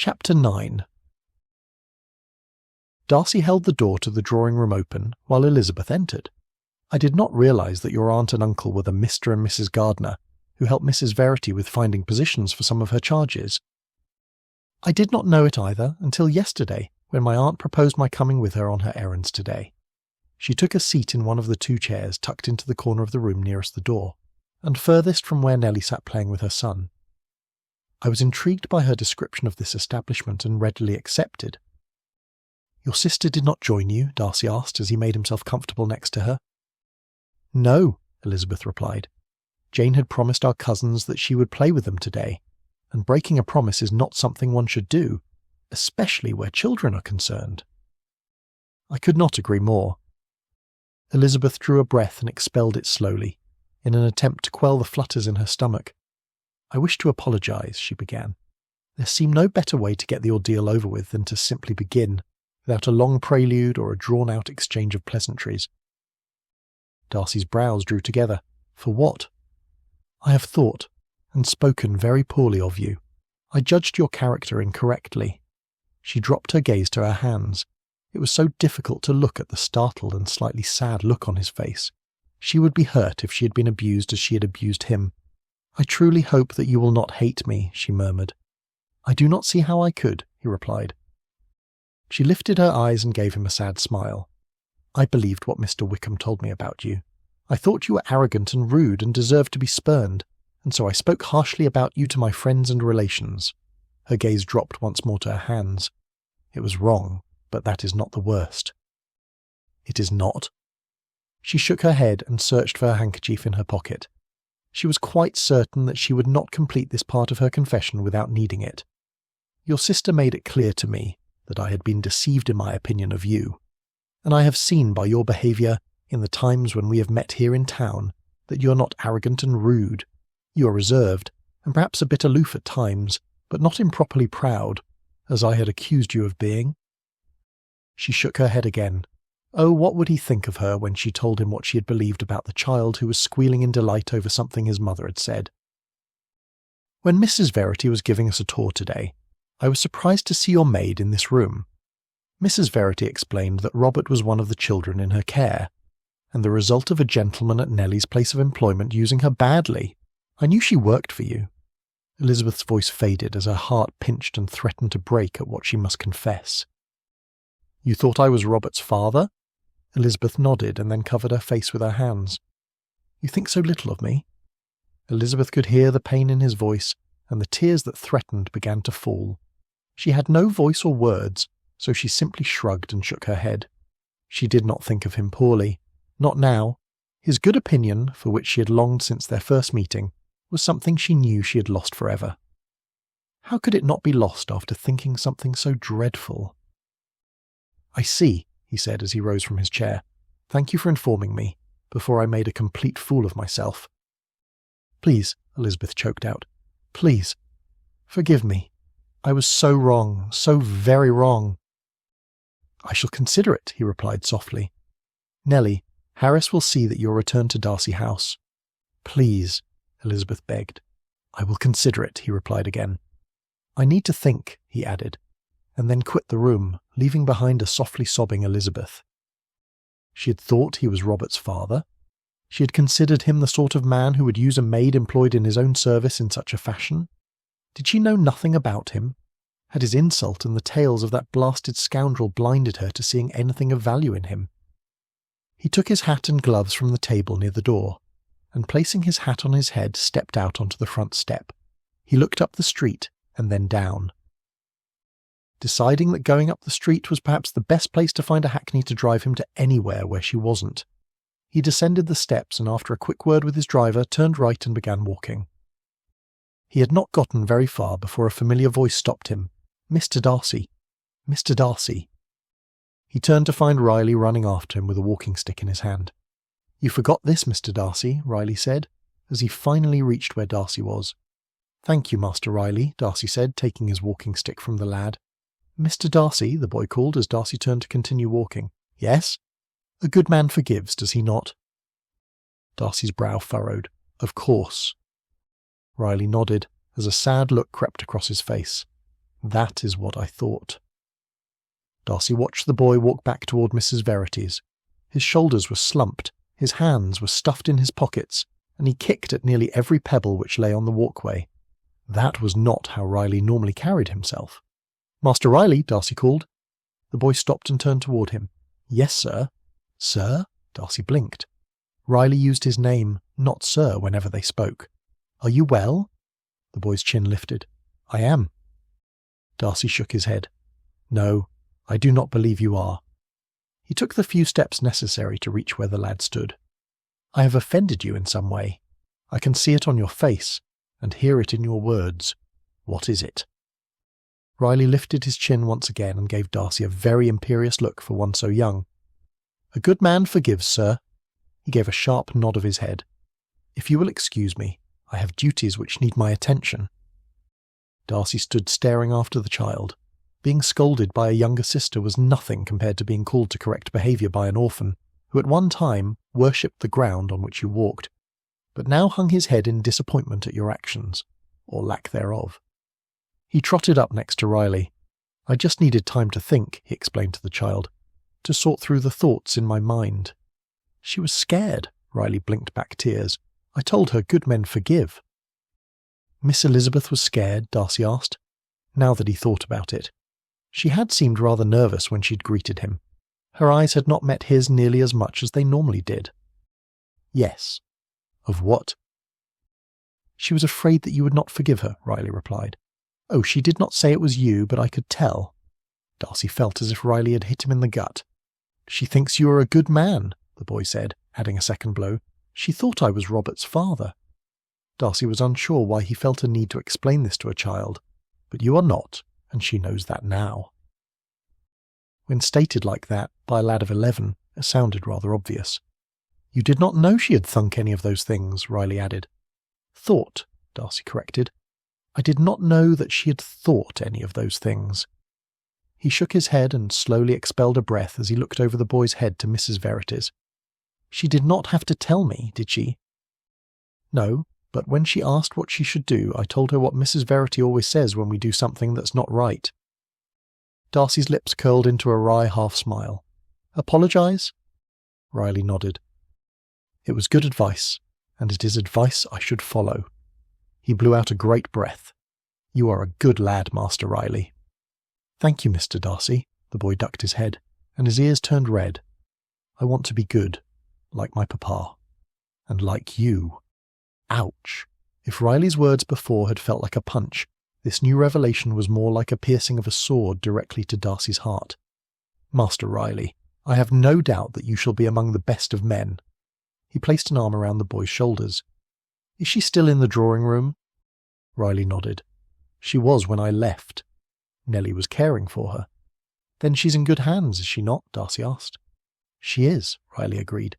Chapter 9. Darcy held the door to the drawing-room open while Elizabeth entered. "I did not realise that your aunt and uncle were the Mr. and Mrs. Gardner, who helped Mrs. Verity with finding positions for some of her charges." "I did not know it either until yesterday, when my aunt proposed my coming with her on her errands today." She took a seat in one of the 2 chairs tucked into the corner of the room nearest the door, and furthest from where Nellie sat playing with her son. "I was intrigued by her description of this establishment and readily accepted." "Your sister did not join you?" Darcy asked as he made himself comfortable next to her. "No," Elizabeth replied. "Jane had promised our cousins that she would play with them today, and breaking a promise is not something one should do, especially where children are concerned." "I could not agree more." Elizabeth drew a breath and expelled it slowly, in an attempt to quell the flutters in her stomach. "I wish to apologise," she began. "There seemed no better way to get the ordeal over with than to simply begin, without a long prelude or a drawn-out exchange of pleasantries." Darcy's brows drew together. "For what?" "I have thought, and spoken very poorly of you. I judged your character incorrectly." She dropped her gaze to her hands. It was so difficult to look at the startled and slightly sad look on his face. She would be hurt if she had been abused as she had abused him. "I truly hope that you will not hate me," she murmured. "I do not see how I could," he replied. She lifted her eyes and gave him a sad smile. "I believed what Mr. Wickham told me about you. I thought you were arrogant and rude and deserved to be spurned, and so I spoke harshly about you to my friends and relations." Her gaze dropped once more to her hands. "It was wrong, but that is not the worst." "It is not?" She shook her head and searched for her handkerchief in her pocket. She was quite certain that she would not complete this part of her confession without needing it. "Your sister made it clear to me that I had been deceived in my opinion of you, and I have seen by your behaviour in the times when we have met here in town that you are not arrogant and rude. You are reserved, and perhaps a bit aloof at times, but not improperly proud, as I had accused you of being." She shook her head again. Oh, what would he think of her when she told him what she had believed about the child who was squealing in delight over something his mother had said? "When Mrs. Verity was giving us a tour today, I was surprised to see your maid in this room." Mrs. Verity explained that Robert was one of the children in her care, and the result of a gentleman at Nellie's place of employment using her badly. "I knew she worked for you." Elizabeth's voice faded as her heart pinched and threatened to break at what she must confess. "You thought I was Robert's father?" Elizabeth nodded and then covered her face with her hands. "You think so little of me?" Elizabeth could hear the pain in his voice, and the tears that threatened began to fall. She had no voice or words, so she simply shrugged and shook her head. She did not think of him poorly. Not now. His good opinion, for which she had longed since their first meeting, was something she knew she had lost forever. How could it not be lost after thinking something so dreadful? "I see," he said as he rose from his chair. "Thank you for informing me, before I made a complete fool of myself." "Please," Elizabeth choked out. "Please, forgive me. I was so wrong, so very wrong." "I shall consider it," he replied softly. "Nellie, Harris will see that you're returned to Darcy House." "Please," Elizabeth begged. "I will consider it," he replied again. "I need to think," he added, and then quit the room, leaving behind a softly sobbing Elizabeth. She had thought he was Robert's father. She had considered him the sort of man who would use a maid employed in his own service in such a fashion. Did she know nothing about him? Had his insult and the tales of that blasted scoundrel blinded her to seeing anything of value in him? He took his hat and gloves from the table near the door, and placing his hat on his head, stepped out onto the front step. He looked up the street and then down. Deciding that going up the street was perhaps the best place to find a hackney to drive him to anywhere where she wasn't, he descended the steps and after a quick word with his driver turned right and began walking. He had not gotten very far before a familiar voice stopped him. "Mr. Darcy! Mr. Darcy!" He turned to find Riley running after him with a walking stick in his hand. "You forgot this, Mr. Darcy," Riley said, as he finally reached where Darcy was. "Thank you, Master Riley," Darcy said, taking his walking stick from the lad. "Mr. Darcy," the boy called as Darcy turned to continue walking. "Yes?" "A good man forgives, does he not?" Darcy's brow furrowed. "Of course." Riley nodded, as a sad look crept across his face. That is what I thought. Darcy watched the boy walk back toward Mrs. Verity's. His shoulders were slumped, his hands were stuffed in his pockets, and he kicked at nearly every pebble which lay on the walkway. That was not how Riley normally carried himself. "Master Riley," Darcy called. The boy stopped and turned toward him. "Yes, sir." "Sir?" Darcy blinked. Riley used his name, not sir, whenever they spoke. "Are you well?" The boy's chin lifted. "I am." Darcy shook his head. "No, I do not believe you are." He took the few steps necessary to reach where the lad stood. "I have offended you in some way. I can see it on your face, and hear it in your words. What is it?" Riley lifted his chin once again and gave Darcy a very imperious look for one so young. "A good man forgives, sir." He gave a sharp nod of his head. "If you will excuse me, I have duties which need my attention." Darcy stood staring after the child. Being scolded by a younger sister was nothing compared to being called to correct behaviour by an orphan, who at one time worshipped the ground on which you walked, but now hung his head in disappointment at your actions, or lack thereof. He trotted up next to Riley. "I just needed time to think," he explained to the child, "to sort through the thoughts in my mind." "She was scared," Riley blinked back tears. "I told her good men forgive." "Miss Elizabeth was scared?" Darcy asked, now that he thought about it. She had seemed rather nervous when she'd greeted him. Her eyes had not met his nearly as much as they normally did. "Yes." "Of what?" "She was afraid that you would not forgive her," Riley replied. "Oh, she did not say it was you, but I could tell." Darcy felt as if Riley had hit him in the gut. "She thinks you are a good man," the boy said, adding a second blow. "She thought I was Robert's father." Darcy was unsure why he felt a need to explain this to a child. "But you are not, and she knows that now." When stated like that by a lad of 11, it sounded rather obvious. "You did not know she had thunk any of those things," Riley added. "Thought," Darcy corrected. "I did not know that she had thought any of those things." He shook his head and slowly expelled a breath as he looked over the boy's head to Mrs. Verity's. "She did not have to tell me, did she?" "No, but when she asked what she should do, I told her what Mrs. Verity always says when we do something that's not right." Darcy's lips curled into a wry half-smile. "Apologise?" Riley nodded. "It was good advice, and it is advice I should follow." He blew out a great breath. "You are a good lad, Master Riley." "Thank you, Mr. Darcy." The boy ducked his head, and his ears turned red. "I want to be good, like my papa, and like you." Ouch! If Riley's words before had felt like a punch, this new revelation was more like a piercing of a sword directly to Darcy's heart. "Master Riley, I have no doubt that you shall be among the best of men." He placed an arm around the boy's shoulders. "Is she still in the drawing-room?" Riley nodded. "She was when I left. Nellie was caring for her." "Then she's in good hands, is she not?" Darcy asked. "She is," Riley agreed.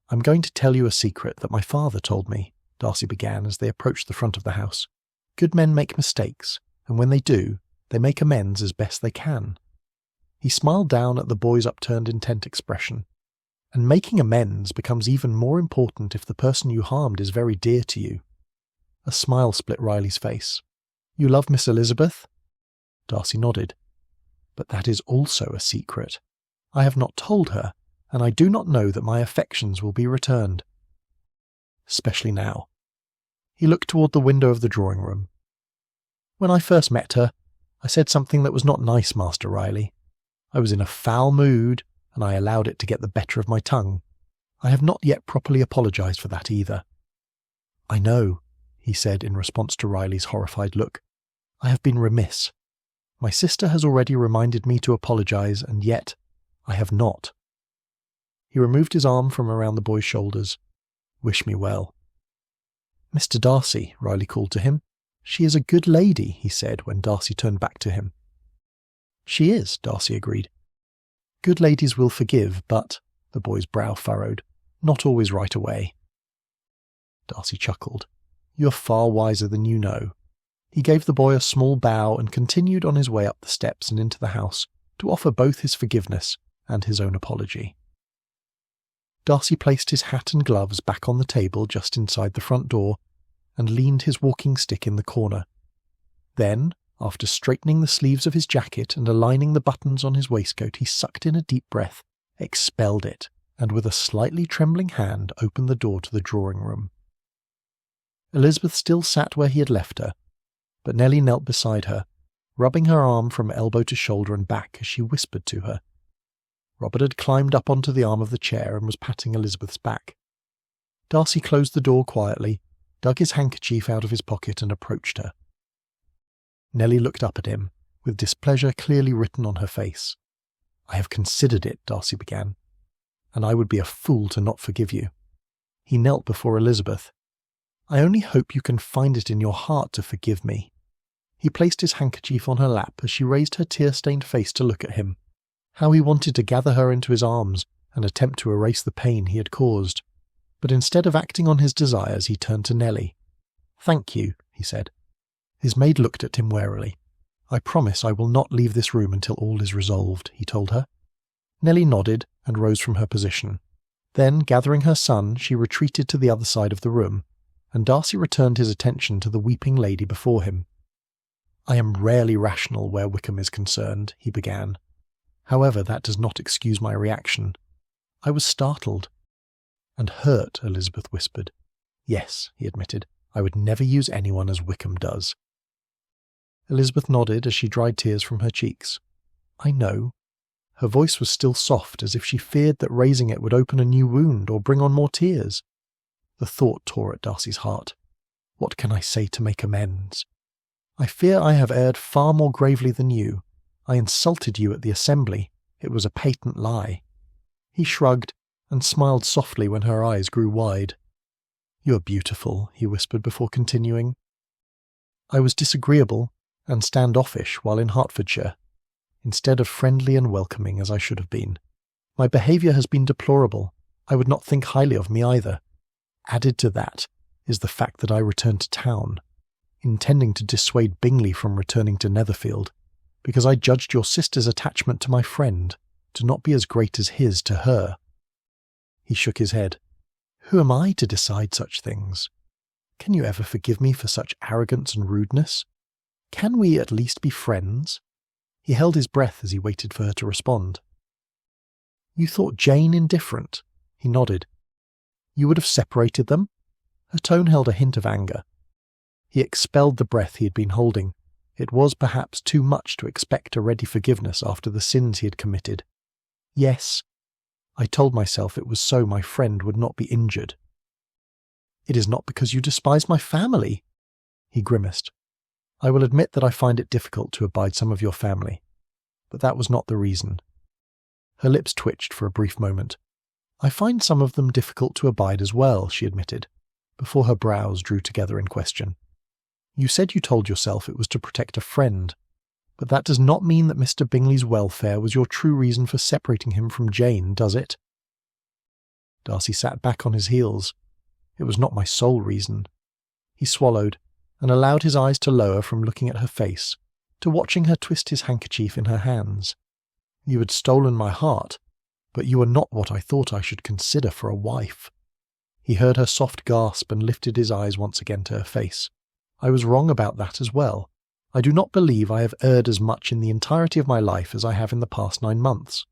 "I'm going to tell you a secret that my father told me," Darcy began as they approached the front of the house. "Good men make mistakes, and when they do, they make amends as best they can." He smiled down at the boy's upturned intent expression. "And making amends becomes even more important if the person you harmed is very dear to you." A smile split Riley's face. "You love Miss Elizabeth?" Darcy nodded. "But that is also a secret. I have not told her, and I do not know that my affections will be returned. Especially now." He looked toward the window of the drawing-room. "When I first met her, I said something that was not nice, Master Riley. I was in a foul mood, and I allowed it to get the better of my tongue. I have not yet properly apologised for that either." "I know," he said in response to Riley's horrified look. "I have been remiss. My sister has already reminded me to apologise, and yet I have not." He removed his arm from around the boy's shoulders. "Wish me well." "Mr. Darcy," Riley called to him. "She is a good lady," he said when Darcy turned back to him. "She is," Darcy agreed. "Good ladies will forgive, but," the boy's brow furrowed, "not always right away." Darcy chuckled. "You're far wiser than you know." He gave the boy a small bow and continued on his way up the steps and into the house to offer both his forgiveness and his own apology. Darcy placed his hat and gloves back on the table just inside the front door and leaned his walking stick in the corner. Then, After straightening the sleeves of his jacket and aligning the buttons on his waistcoat, he sucked in a deep breath, expelled it, and with a slightly trembling hand opened the door to the drawing-room. Elizabeth still sat where he had left her, but Nellie knelt beside her, rubbing her arm from elbow to shoulder and back as she whispered to her. Robert had climbed up onto the arm of the chair and was patting Elizabeth's back. Darcy closed the door quietly, dug his handkerchief out of his pocket and approached her. Nellie looked up at him, with displeasure clearly written on her face. "I have considered it," Darcy began, "and I would be a fool to not forgive you." He knelt before Elizabeth. "I only hope you can find it in your heart to forgive me." He placed his handkerchief on her lap as she raised her tear-stained face to look at him. How he wanted to gather her into his arms and attempt to erase the pain he had caused. But instead of acting on his desires, he turned to Nellie. "Thank you," he said. His maid looked at him warily. "I promise I will not leave this room until all is resolved," he told her. Nellie nodded and rose from her position. Then, gathering her son, she retreated to the other side of the room, and Darcy returned his attention to the weeping lady before him. "I am rarely rational where Wickham is concerned," he began. "However, that does not excuse my reaction. I was startled." "And hurt," Elizabeth whispered. "Yes," he admitted. "I would never use anyone as Wickham does." Elizabeth nodded as she dried tears from her cheeks. "I know." Her voice was still soft, as if she feared that raising it would open a new wound or bring on more tears. The thought tore at Darcy's heart. What can I say to make amends? "I fear I have erred far more gravely than you. I insulted you at the assembly. It was a patent lie." He shrugged and smiled softly when her eyes grew wide. "You are beautiful," he whispered before continuing. "I was disagreeable and standoffish while in Hertfordshire, instead of friendly and welcoming as I should have been. My behaviour has been deplorable. I would not think highly of me either. Added to that is the fact that I returned to town, intending to dissuade Bingley from returning to Netherfield, because I judged your sister's attachment to my friend to not be as great as his to her." He shook his head. "Who am I to decide such things? Can you ever forgive me for such arrogance and rudeness? Can we at least be friends?" He held his breath as he waited for her to respond. "You thought Jane indifferent?" He nodded. "You would have separated them?" Her tone held a hint of anger. He expelled the breath he had been holding. It was perhaps too much to expect a ready forgiveness after the sins he had committed. "Yes. I told myself it was so my friend would not be injured." "It is not because you despise my family." He grimaced. "I will admit that I find it difficult to abide some of your family, but that was not the reason." Her lips twitched for a brief moment. "I find some of them difficult to abide as well," she admitted, before her brows drew together in question. "You said you told yourself it was to protect a friend, but that does not mean that Mr. Bingley's welfare was your true reason for separating him from Jane, does it?" Darcy sat back on his heels. "It was not my sole reason." He swallowed, and allowed his eyes to lower from looking at her face, to watching her twist his handkerchief in her hands. "You had stolen my heart, but you were not what I thought I should consider for a wife." He heard her soft gasp and lifted his eyes once again to her face. "I was wrong about that as well. I do not believe I have erred as much in the entirety of my life as I have in the past 9 months.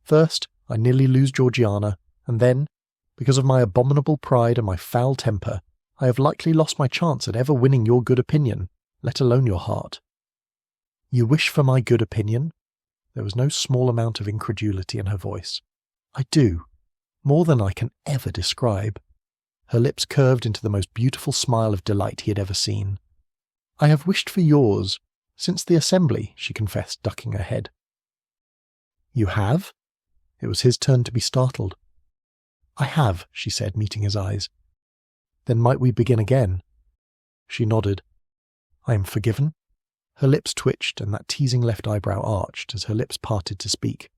First, I nearly lose Georgiana, and then, because of my abominable pride and my foul temper, I have likely lost my chance at ever winning your good opinion, let alone your heart." "You wish for my good opinion?" There was no small amount of incredulity in her voice. "I do, more than I can ever describe." Her lips curved into the most beautiful smile of delight he had ever seen. "I have wished for yours, since the assembly," she confessed, ducking her head. "You have?" It was his turn to be startled. "I have," she said, meeting his eyes. "Then might we begin again?" She nodded. "I am forgiven?" Her lips twitched and that teasing left eyebrow arched as her lips parted to speak.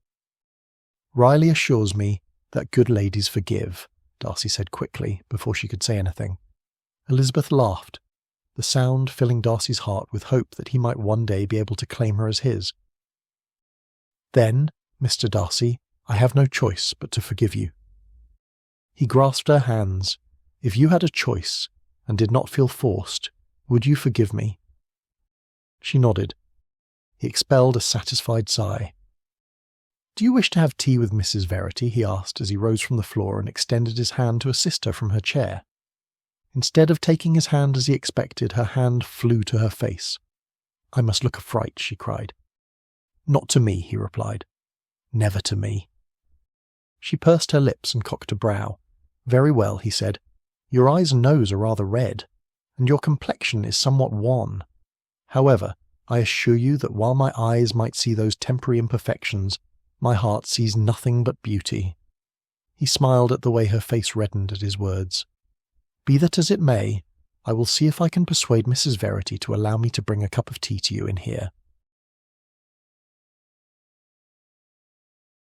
"Riley assures me that good ladies forgive," Darcy said quickly before she could say anything. Elizabeth laughed, the sound filling Darcy's heart with hope that he might one day be able to claim her as his. "Then, Mr. Darcy, I have no choice but to forgive you." He grasped her hands. "If you had a choice, and did not feel forced, would you forgive me?" She nodded, He expelled a satisfied sigh. "Do you wish to have tea with Mrs. Verity?" he asked as he rose from the floor and extended his hand to assist her from her chair. Instead of taking his hand as he expected, her hand flew to her face. "I must look a fright," she cried. "Not to me," he replied. "Never to me." She pursed her lips and cocked a brow. "Very well," he said. "Your eyes and nose are rather red, and your complexion is somewhat wan. However, I assure you that while my eyes might see those temporary imperfections, my heart sees nothing but beauty." He smiled at the way her face reddened at his words. "Be that as it may, I will see if I can persuade Mrs. Verity to allow me to bring a cup of tea to you in here."